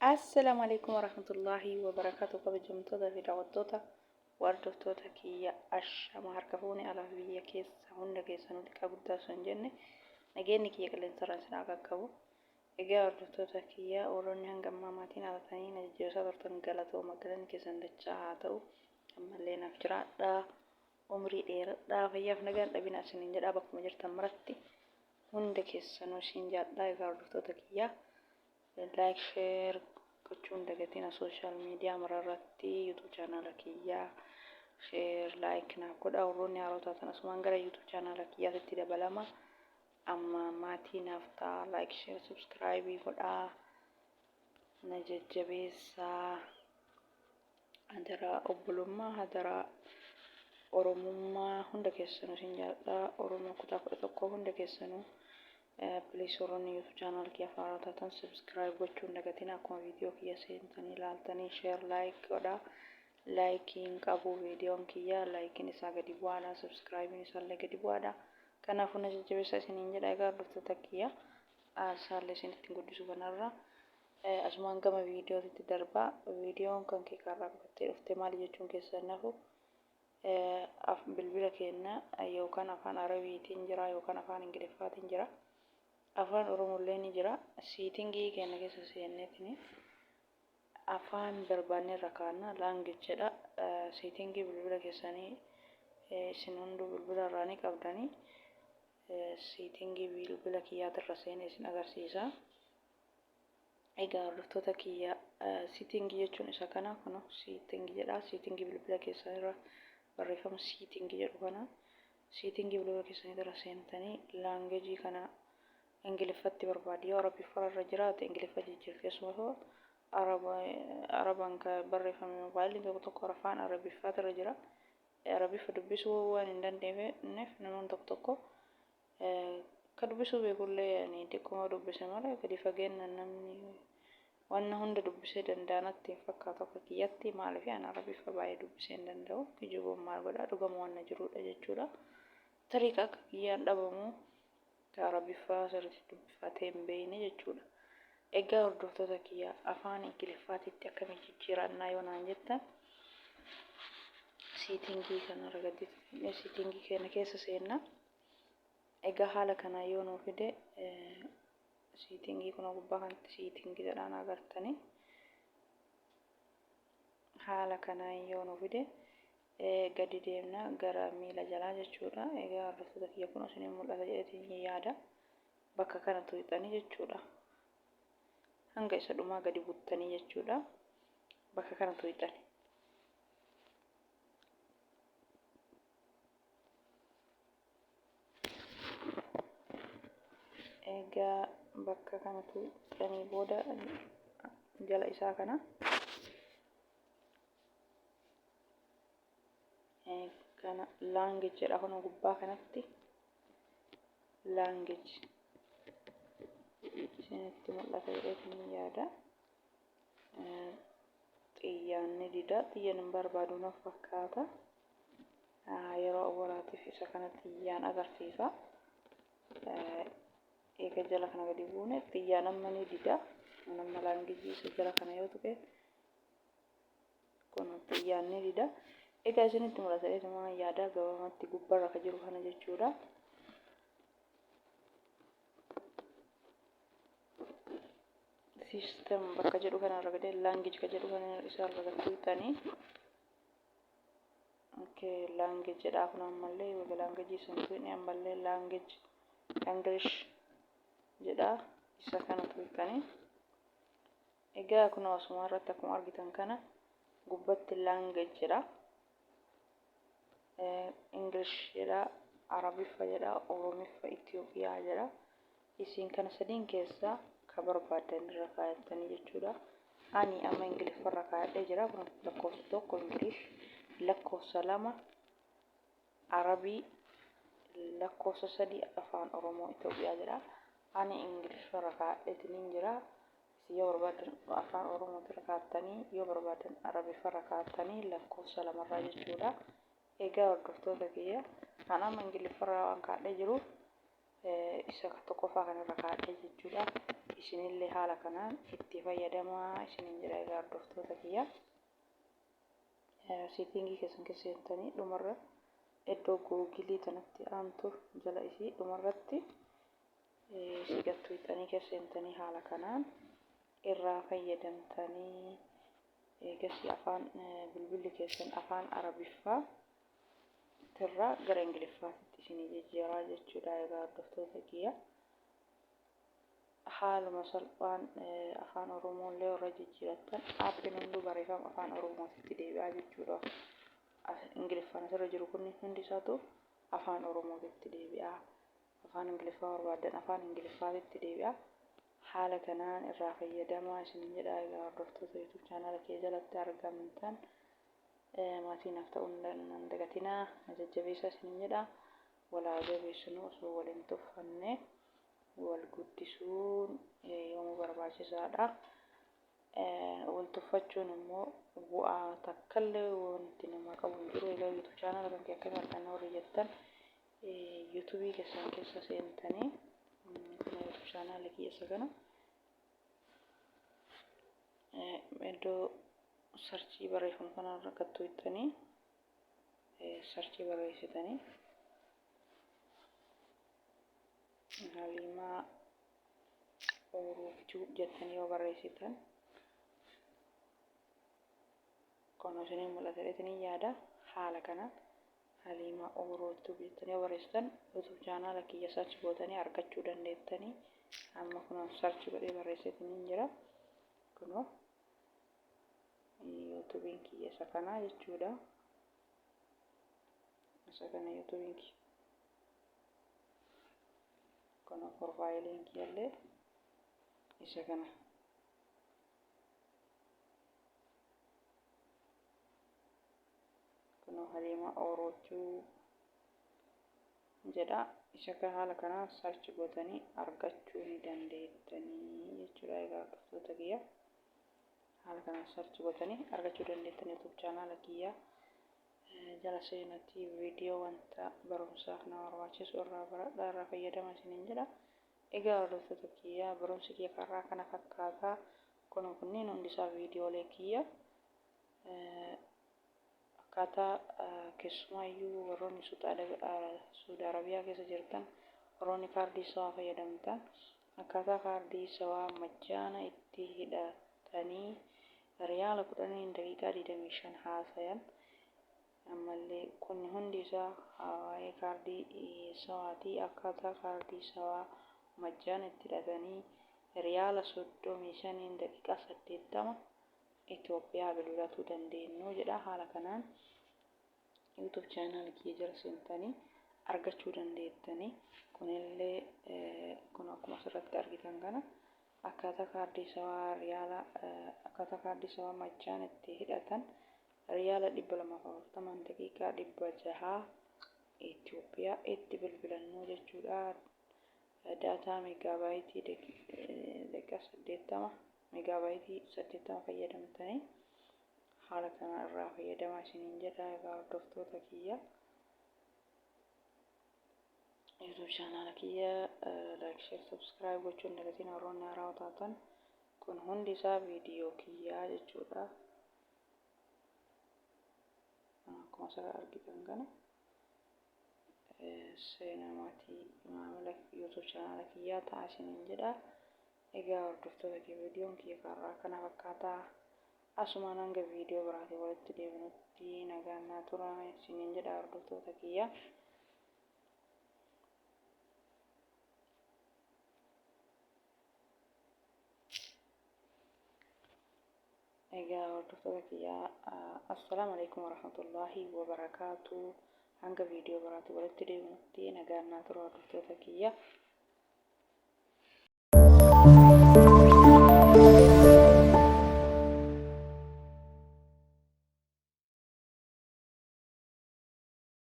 السلام عليكم ورحمة الله وبركاته. قبل في دعوتوتا وردوتوتا كي ما هركفوني على فيديا كيس هون كيس نودي كابودا سنجنة نجيني كي يقلن ترانسنا كابو إجا وردوتوتا كي وروني هنجم ماماتين على ثاني نجيوسا برتن قلتو مقلن كيسن دجاهاتو أما اللي نفجرات دا عمري دير دا فياف نجان لبنا سنين جدا بك مجرد مرتي هون كيس نوشين جات دا إجا وردوتوتا كي لايك شير gochuun dagatina social media mararratti YouTube channel kiyya share like na godha warroonni haarotaa tan asumaan gara YouTube channel kiyyaatti dabalama amma maatii naafta like share subscribe godha na jajjabeessa hadara obbolummaa hadara oromummaa hunda keessanuu sin jaalladha oromoo kutaa 11 hunda keessanuu please warroonni YouTube channel kiyya haarotaa tan subscribe gochuun dagatina akkuma video kiyya seentanii ilaaltanii share like godha liking qabu videoon kiyya liking isaa gadi bu'aadha subscribe isaa illee gadi bu'aadha kanaafuu na jajjabeessaa isiniin jedha egaa hordoftoota kiyya asaallee isinitti guddisuu kanarra asumaan gama viidiyootti darbaa viidiyoon kan kee kaarraa qabattee dhuftee maali jechuun keessan nafu bilbila keenya yookaan afaan arabiitiin jira yookaan afaan ingiliffaatiin jira afaan oromollee ni jira siitingii keenya keessa seenneetini afaan barbaanne irra kaa'anna language jedha siitingii bilbila keessanii isin hunduu bilbila irraa ni qabdanii siitingii bilbila kiyyaatirra seenee isin agarsiisa egaa hordoftoota kiyya siitingii jechuun isa kana kuno siitingii jedha siitingii bilbila keessanirra barreeffama siitingii jedhu kana siitingii bilbila keessanirra seentanii language kana ingiliffatti barbaadu yoo arabiffaa irra jiraate ingiliffa jijjiirti akkasumas arabaan ka barreeffame mobaayilii tokko afaan arabiffaa irra jira arabiffa dubbisuu waan hin dandeenyeef namoonni tokko ka dubbisuu beekullee ani xiqqoo dubbise malee gadi fageenyaan namni waan hunda dubbisee danda'anatti fakkaatu akka kiyyatti maaliif ani arabiffa baay'ee dubbisee hin danda'u kijibuun maal godhaa dhugama waan jirudha jechuudha tariiqa akka kiyyaan dhabamu arabiffaa sirriitti dubbifatee hin beekne jechuudha egaa hordoftoota kiyya afaan ingiliffaatitti akkamitti jijjiirannaa yoo naan jettan siitingii kanarra gadi siitingii keenya keessa seenna egaa haala kana yoo nuu fide siitingii kuna gubbaa kanatti siitingii jedhaan agartanii haala kana yoo nuu fide gadi deemna gara miila jalaa jechuudha egaa hordoftoota kiyya kun isin mul'ata jedheetiin yaada bakka kana tuuxanii jechuudha hanga isa dhumaa gadi buttanii jechuudha bakka kana tuuxanii egaa bakka kana tuuxanii booda jala isaa kana kana language jedha kun gubbaa kanatti language isinitti mul'ata jedheetiin yaada xiyyaanni dida xiyyaan hin barbaadu naaf fakkaata yeroo awwaalaatiif isa kana xiyyaan agarsiisa eega jala kana gadi buune xiyyaan amma ni dida nama language isa jala kana yoo tuqe kun xiyyaan ni dida egaa isinitti mul'ata jedheetiin yaada gabaabumatti gubbaarra ka jiru kana jechuudha system bakka jedhu kana irra gadi language ka jedhu kana isa irra tuuxanii okay language jedha kun ammallee wala language isin tuuxanii ammallee language English jedha isa kana tuuxanii egaa kun asuma irratti akkuma argitan kana gubbatti language jedha English jedha arabiffa jedha oromiffa Itoophiyaa jedha isin kana sadiin keessaa ka barbaadan irra kaa'attanii jechuudha ani amma ingiliffa irra kaa'adhee jira kun lakkoofsa tokko English lakkoofsa lama arabii lakkoofsa sadii afaan oromoo Itoophiyaa jedha ani ingiliffa irra kaa'adheetiin jira yoo barbaadan afaan oromoo irra kaa'attanii yoo barbaadan arabiffa irra kaa'attanii lakkoofsa lamarraa jechuudha Egaa hordoftoota kiyya kan amma Ingiliffarraa waan kaa'adhee jiruuf isa tokko qofaa kanarra kaa'adhee jechuudha. Isinillee haala kanaan itti fayyadamaa isiniin jedha. Egaa hordoftoota kiyya seetingii keessan keessa seentanii dhumarra iddoo googilii kanatti aantu jala isii dhumarratti sigattuu itanii keessa seentanii haala kanaan irraa fayyadamtanii eegasii afaan bilbilli keessan afaan Arabiffaa irraa gara Ingiliffaatti isinii jijjiiraa jechuudha. Egaa hordoftoota kiyya haaluma salphaan afaan Oromooillee warra jijjiirattan aappiin hunduu barreeffama afaan Oromootti deebi'aa jechuudha. Ingiliffaan asirra jiru kun hundi isaatu afaan Oromootti deebi'aa. Afaan Ingiliffaa barbaadan afaan Ingiliffaatti deebi'aa. Haala kanaan irraa fayyadamaa isiniin jedha. Egaa hordoftoota YouTube chaanaala kee jalatti argamtan maatii naaf ta'uu hin dagatinaa, na jajjabeessaa isiniin jedha. Walaa jabeessinuu osoo waliin tuffanne wal guddisuun yoomuu barbaachisaadha. Wal tuffachuun immoo bu'aa takkallee wanti nama qabu hin jiru. Egaa YouTube chaanaala kan kee akkamiin argannaa warri jettan YouTubii keessan keessa seentanii YouTube chaanaala kiyya kana iddoo sarchii barreeffamu kanarra kattuu ittanii sarchii barreessitanii Haliimaa Oorochuu jettanii yoo barreessitan kun isinii mul'ata jedhanii yaada. Haala kanaan Haliimaa Oorochuu jettanii yoo barreessitan YouTube chaanaala kiyya sarchi gootanii argachuu dandeettanii. Amma kun sarchi godhee barreessitanii jira. Kunoo YouTubiin kiyya isa kanaa jechuudha. Isa kana YouTubiin kiyya. Kunoo profaayiliin kiyyallee isa kana. Kunoo Haliimaa Oorochuu jedha. Isa kana haala kanaan sarchi gootanii argachuu ni dandeettanii jechuudha. Egaa hordoftoota kiyya haala kanaan sarchi gootanii argachuu dandeettanii YouTube chaanaala kiyya jala seenatii viidiyoo wanta barumsaaf nama barbaachisu irraa baradhaa, irraa fayyadamaa isiniin jedha. Egaa hordoftoota kiyya barumsi kiyya karaa kana fakkaataa. Kunneen hundisaa viidiyoolee kiyya akkaataa keessumaayyuu warroonni Suudi Arabiyaa keessa jirtan warroonni kaardii sawaa fayyadamtan akkaataa kaardii sawaa majjaana itti hidhatanii riyaala 10 daqiiqaa 25 haasayan. Ammallee kun hundi isaa waa'ee kaardii sawaatii akkaataa kaardii sawaa majjaana itti hidhatanii riyaala 35 daqiiqaa 80 Itoophiyaa bilbilachuu dandeenyu jedha. Haala kanaan YouTube chaanaala kiyya jala seentanii argachuu dandeettanii. Kunillee kun akkuma asirratti argitan kana akkaataa kaardii sawaa riyaala akkaataa kaardii sawaa majjaan itti hidhatan riyaala 240 daqiiqaa 600 Itoophiyaa itti bilbilannu jechuudha. Daataa meegaabaaytii daqiiqaa 80 meegaabaaytii 80 fayyadamtanii haala kana irraa fayyadamaa isiniin jedha. Egaa hordoftoota kiyya YouTube chaanaala kiyya like, share, subscribe gochuun dagatiin warroonni haaraa taatan kun hundi isaa viidiyoo kiyyaa jechuudha. Akkuma asirraa argitan kana seenaa maatii maamila YouTube chaanaala kiyyaa ta'a isiniin jedha. Egaa hordoftoota kiyya viidiyoon kiyya karaa kana fakkaataa. Asumaan hanga viidiyoo biraatii walitti deebinutti nagaan naa turaa isiniin jedha hordoftoota kiyya. Egaa hordoftoota kiyya assalaamu alaikum warahmatullaahi wabarakaatu. Hanga viidiyoo biraatii walitti deebinutti nagaan naa turaa hordoftoota kiyya.